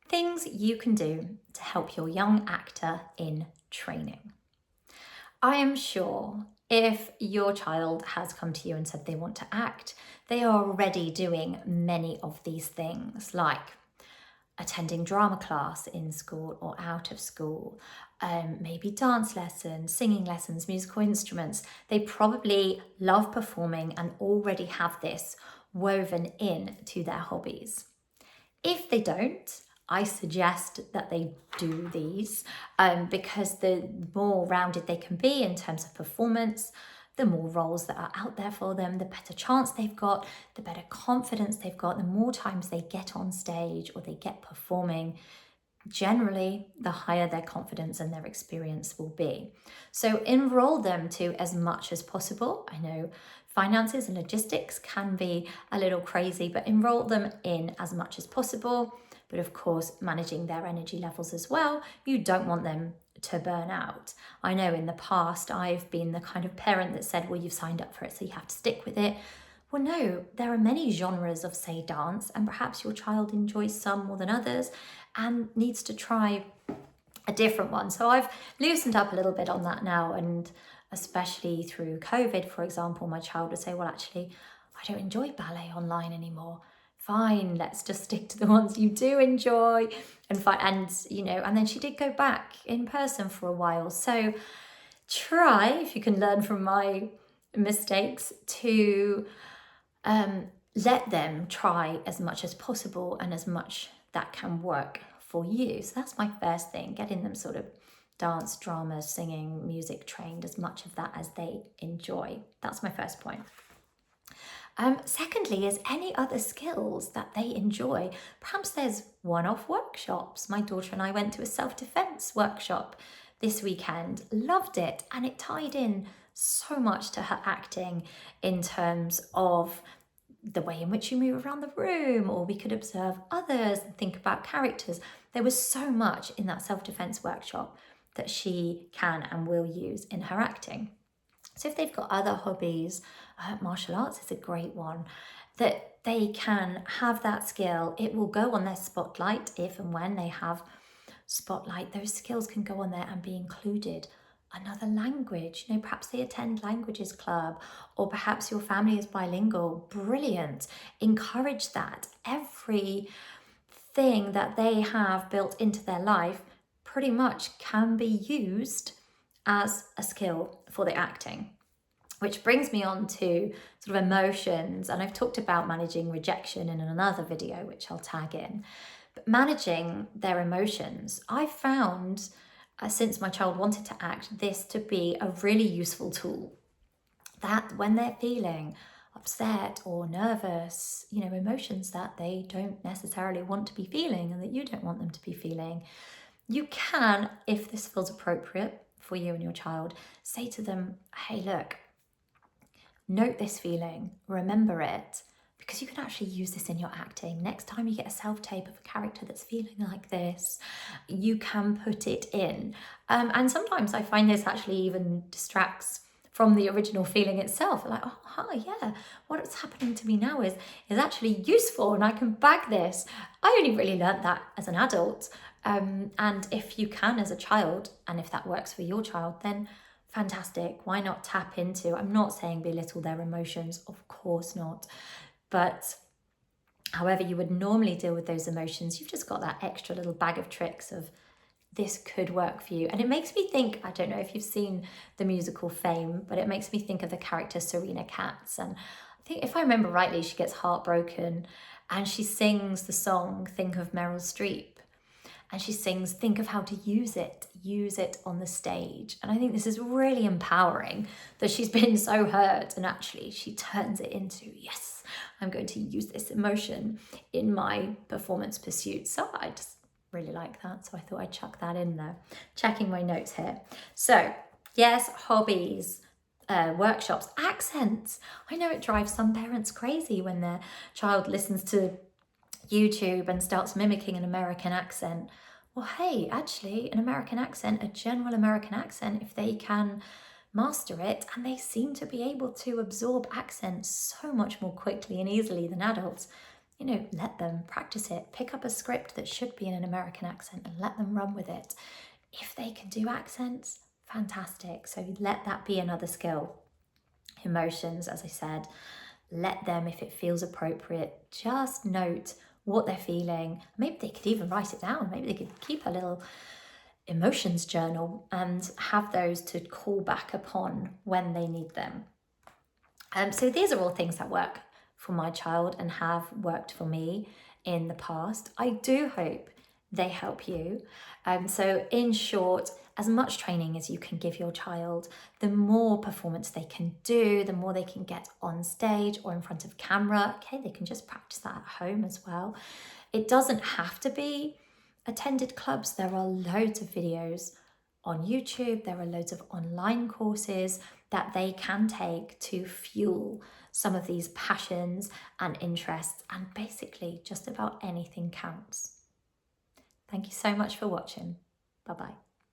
Things you can do to help your young actor in training. I am sure if your child has come to you and said they want to act, they are already doing many of these things, like attending drama class in school or out of school, maybe dance lessons, singing lessons, musical instruments. They probably love performing and already have this woven in to their hobbies. If they don't, I suggest that they do these because the more rounded they can be in terms of performance, the more roles that are out there for them, the better chance they've got, the better confidence they've got, the more times they get on stage or they get performing, generally the higher their confidence and their experience will be. So enroll them to as much as possible. I know finances and logistics can be a little crazy, but enroll them in as much as possible. But of course, managing their energy levels as well. You don't want them to burn out. I know in the past, I've been the kind of parent that said, well, you've signed up for it, so you have to stick with it. Well, no, there are many genres of, say, dance, and perhaps your child enjoys some more than others and needs to try a different one. So I've loosened up a little bit on that now, and especially through COVID, for example, my child would say, well, actually, I don't enjoy ballet online anymore. Fine, let's just stick to the ones you do enjoy and then she did go back in person for a while. So try, if you can learn from my mistakes, to let them try as much as possible and as much that can work for you. So that's my first thing, getting them sort of dance, drama, singing, music trained, as much of that as they enjoy. That's my first point. Secondly, is any other skills that they enjoy. Perhaps there's one-off workshops. My daughter and I went to a self-defense workshop this weekend, loved it, and it tied in so much to her acting in terms of the way in which you move around the room, or we could observe others and think about characters. There was so much in that self-defense workshop that she can and will use in her acting. So if they've got other hobbies, martial arts is a great one, that they can have that skill. It will go on their spotlight if and when they have spotlight. Those skills can go on there and be included. Another language, perhaps they attend languages club, or perhaps your family is bilingual. Brilliant. Encourage that. Everything that they have built into their life pretty much can be used as a skill for the acting. Which brings me on to sort of emotions, and I've talked about managing rejection in another video, which I'll tag in. But managing their emotions, I've found, since my child wanted to act, this to be a really useful tool. That when they're feeling upset or nervous, emotions that they don't necessarily want to be feeling and that you don't want them to be feeling, you can, if this feels appropriate for you and your child, say to them, hey, look, note this feeling, remember it, because you can actually use this in your acting. Next time you get a self-tape of a character that's feeling like this, you can put it in. And sometimes I find this actually even distracts from the original feeling itself. Like, oh, hi, yeah, what's happening to me now is actually useful and I can bag this. I only really learnt that as an adult. And if you can as a child, and if that works for your child, then fantastic. Why not tap into, I'm not saying belittle their emotions, of course not. But however you would normally deal with those emotions, you've just got that extra little bag of tricks of this could work for you. And it makes me think, I don't know if you've seen the musical Fame, but it makes me think of the character Serena Katz. And I think if I remember rightly, she gets heartbroken and she sings the song, Think of Meryl Streep. And she sings, think of how to use it on the stage. And I think this is really empowering, that she's been so hurt and actually she turns it into, yes, I'm going to use this emotion in my performance pursuit. So I just really like that. So I thought I'd chuck that in there. Checking my notes here. So yes, hobbies, workshops, accents. I know it drives some parents crazy when their child listens to YouTube and starts mimicking an American accent. Well, hey, actually, an American accent, a general American accent, if they can master it, and they seem to be able to absorb accents so much more quickly and easily than adults, let them practice it. Pick up a script that should be in an American accent and let them run with it. If they can do accents, fantastic. So let that be another skill. Emotions, as I said, let them, if it feels appropriate, just note what they're feeling. Maybe they could even write it down. Maybe they could keep a little emotions journal and have those to call back upon when they need them. So these are all things that work for my child and have worked for me in the past. I do hope they help you. So in short, as much training as you can give your child, the more performance they can do, the more they can get on stage or in front of camera. Okay, they can just practice that at home as well. It doesn't have to be attended clubs. There are loads of videos on YouTube. There are loads of online courses that they can take to fuel some of these passions and interests, and basically just about anything counts. Thank you so much for watching. Bye-bye.